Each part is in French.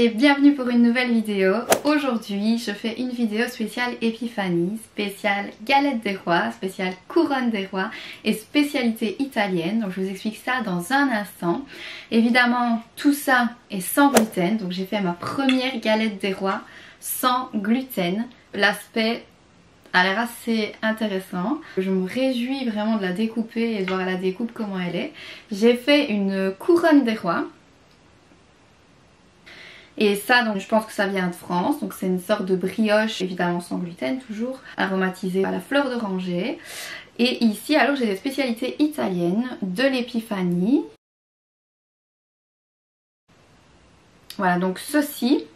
et bienvenue pour une nouvelle vidéo. Aujourd'hui je fais une vidéo spéciale épiphanie, spéciale galette des rois, spéciale couronne des rois et spécialité italienne. Donc je vous explique ça dans un instant. Évidemment tout ça est sans gluten, donc j'ai fait ma première galette des rois sans gluten. L'aspect a l'air assez intéressant. Je me réjouis vraiment de la découper et de voir à la découpe comment elle est. J'ai fait une couronne des rois. Et ça, donc, je pense que ça vient de France. Donc c'est une sorte de brioche, évidemment sans gluten, toujours aromatisée à la fleur d'oranger. Et ici, alors j'ai des spécialités italiennes, de l'épiphanie. Voilà, donc ceci.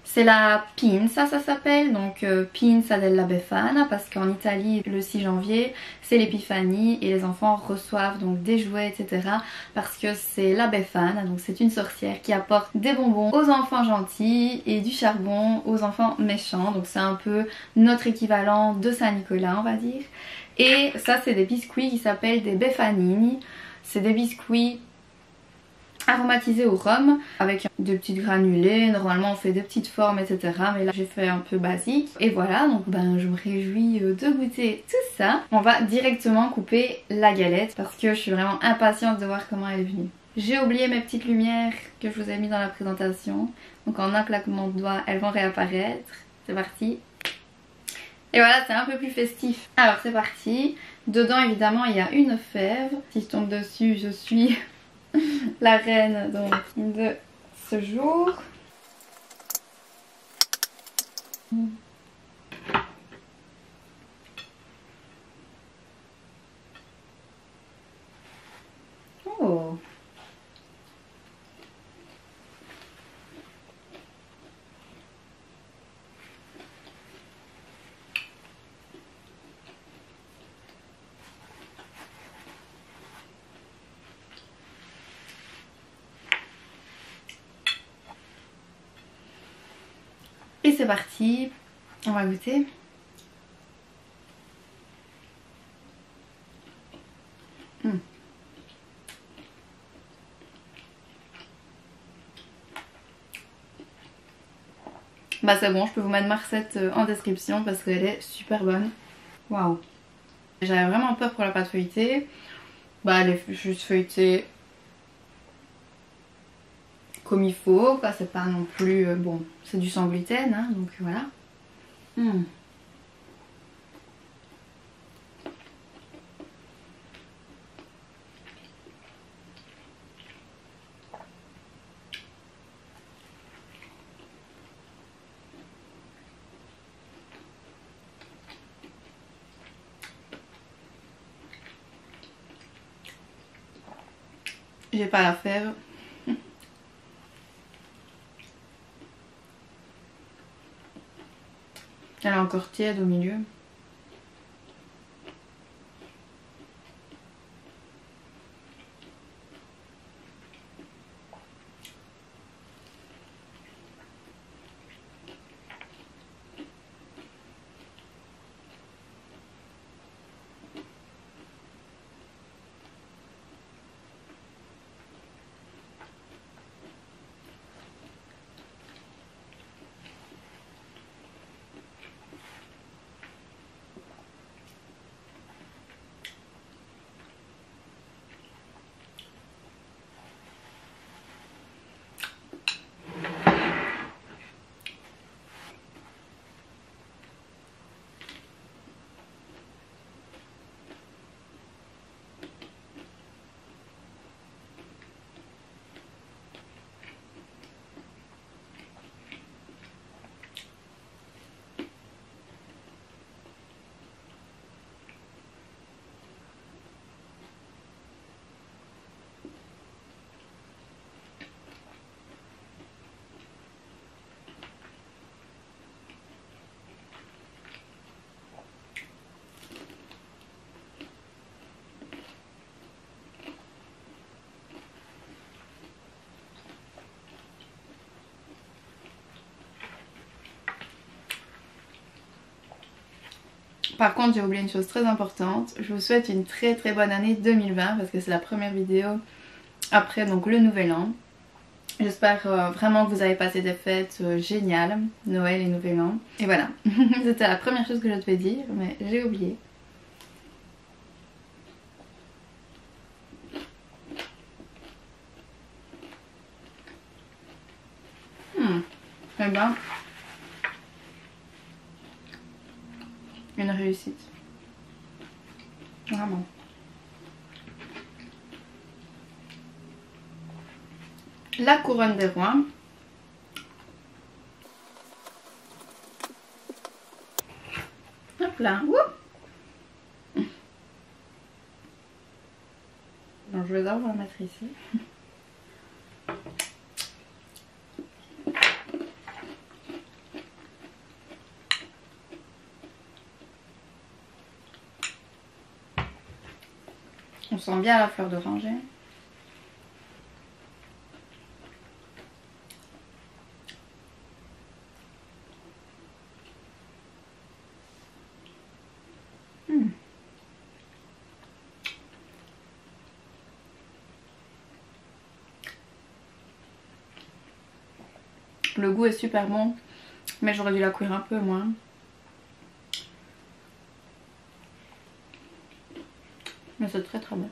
C'est la pinza, ça s'appelle, donc pinza della Befana, parce qu'en Italie le 6 janvier c'est l'épiphanie et les enfants reçoivent donc des jouets etc. parce que c'est la Befana, donc c'est une sorcière qui apporte des bonbons aux enfants gentils et du charbon aux enfants méchants, donc c'est un peu notre équivalent de Saint-Nicolas on va dire. Et ça c'est des biscuits qui s'appellent des Befanini, c'est des biscuits aromatisé au rhum avec des petites granulés. Normalement on fait des petites formes etc, mais là j'ai fait un peu basique et voilà. Donc ben je me réjouis de goûter tout ça. On va directement couper la galette parce que je suis vraiment impatiente de voir comment elle est venue. J'ai oublié mes petites lumières que je vous ai mis dans la présentation, donc en un claquement de doigts elles vont réapparaître. C'est parti. Et voilà, c'est un peu plus festif. Alors c'est parti. Dedans évidemment il y a une fève. Si je tombe dessus je suis la reine donc de ce jour. Oh. Et c'est parti, on va goûter. Bah c'est bon, je peux vous mettre ma recette en description parce qu'elle est super bonne. Waouh. J'avais vraiment peur pour la pâte feuilletée. Bah elle est juste feuilletée comme il faut, quoi. C'est pas non plus... bon, c'est du sans gluten, hein, donc voilà. J'ai pas la fève. Elle est encore tiède au milieu. Par contre j'ai oublié une chose très importante, je vous souhaite une très bonne année 2020 parce que c'est la première vidéo après donc le nouvel an. J'espère vraiment que vous avez passé des fêtes géniales, Noël et Nouvel An. Et voilà, c'était la première chose que je devais dire, mais j'ai oublié. Eh ben, une réussite. Vraiment. La couronne des rois. Hop là. Ouh. Donc je vais d'abord la mettre ici. On sent bien la fleur d'oranger. Le goût est super bon, mais j'aurais dû la cuire un peu moins. Mais c'est très très bon.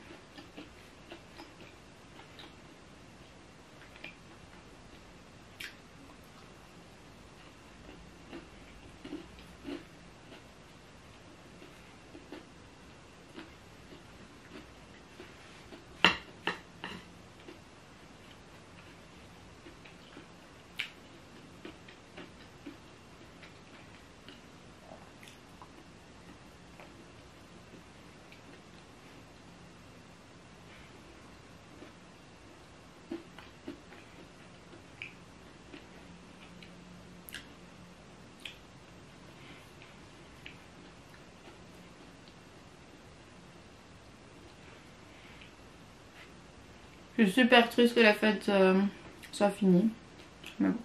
Je suis super triste que la fête soit finie. Mais bon.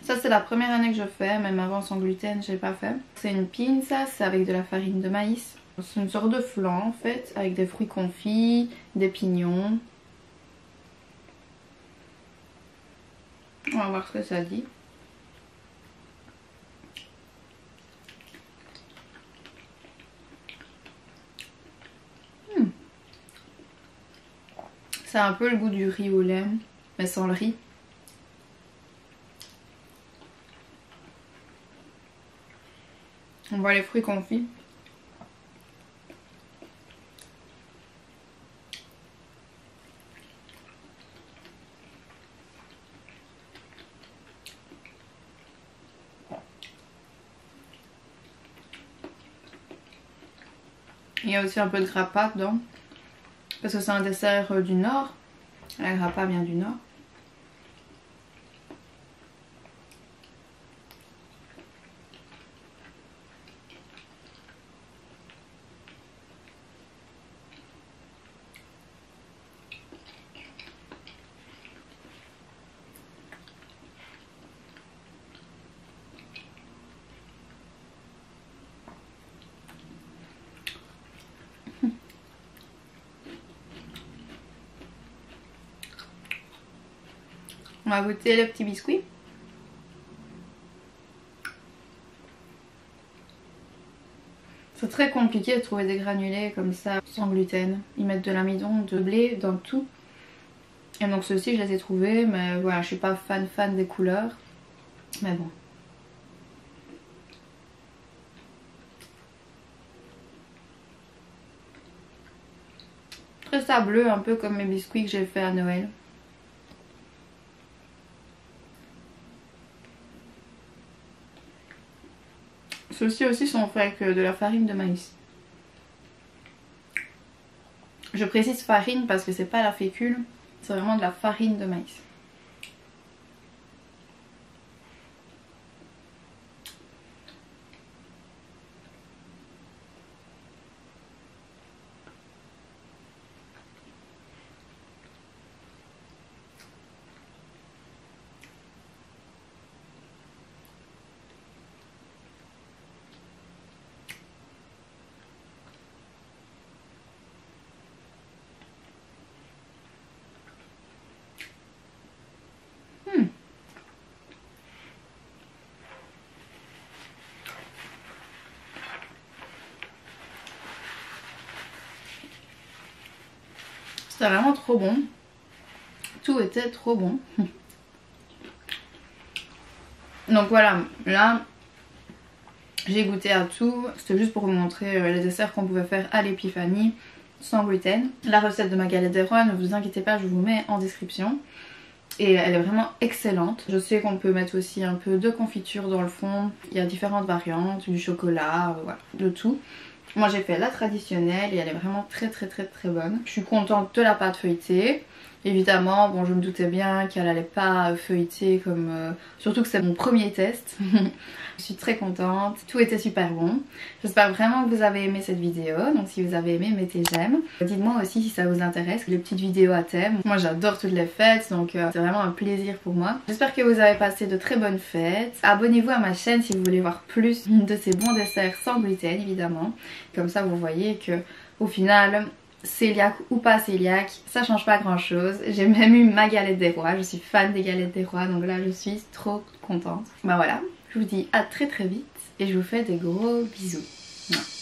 Ça c'est la première année que je fais, même avant sans gluten j'ai pas fait. C'est une pinza, c'est avec de la farine de maïs. C'est une sorte de flan en fait, avec des fruits confits, des pignons. On va voir ce que ça dit. C'est un peu le goût du riz au lait, mais sans le riz. On voit les fruits confits. Il y a aussi un peu de grappa dedans. Parce que c'est un dessert du nord. La grappa vient du nord. On va goûter le petit biscuit. C'est très compliqué de trouver des granulés comme ça sans gluten. Ils mettent de l'amidon, de blé dans tout. Et donc ceux-ci je les ai trouvés, mais voilà, je suis pas fan des couleurs. Mais bon. Très sableux, un peu comme mes biscuits que j'ai fait à Noël. Ceux-ci aussi sont faits avec de la farine de maïs. Je précise farine parce que c'est pas la fécule, c'est vraiment de la farine de maïs. C'était vraiment trop bon. Tout était trop bon. Donc voilà, là j'ai goûté à tout. C'était juste pour vous montrer les desserts qu'on pouvait faire à l'épiphanie sans gluten. La recette de ma galette des rois, ne vous inquiétez pas, je vous mets en description. Et elle est vraiment excellente. Je sais qu'on peut mettre aussi un peu de confiture dans le fond. Il y a différentes variantes, du chocolat, voilà, de tout. Moi j'ai fait la traditionnelle et elle est vraiment très bonne. Je suis contente de la pâte feuilletée. Évidemment, bon, je me doutais bien qu'elle allait pas feuilleter comme... surtout que c'est mon premier test. Je suis très contente, tout était super bon. J'espère vraiment que vous avez aimé cette vidéo. Donc si vous avez aimé, mettez j'aime. Dites-moi aussi si ça vous intéresse, les petites vidéos à thème. Moi j'adore toutes les fêtes, donc c'est vraiment un plaisir pour moi. J'espère que vous avez passé de très bonnes fêtes. Abonnez-vous à ma chaîne si vous voulez voir plus de ces bons desserts sans gluten évidemment. Comme ça vous voyez que au final... cœliaque ou pas cœliaque, ça change pas grand chose. J'ai même eu ma galette des rois, je suis fan des galettes des rois, donc là je suis trop contente. Bah voilà, je vous dis à très vite et je vous fais des gros bisous. Voilà.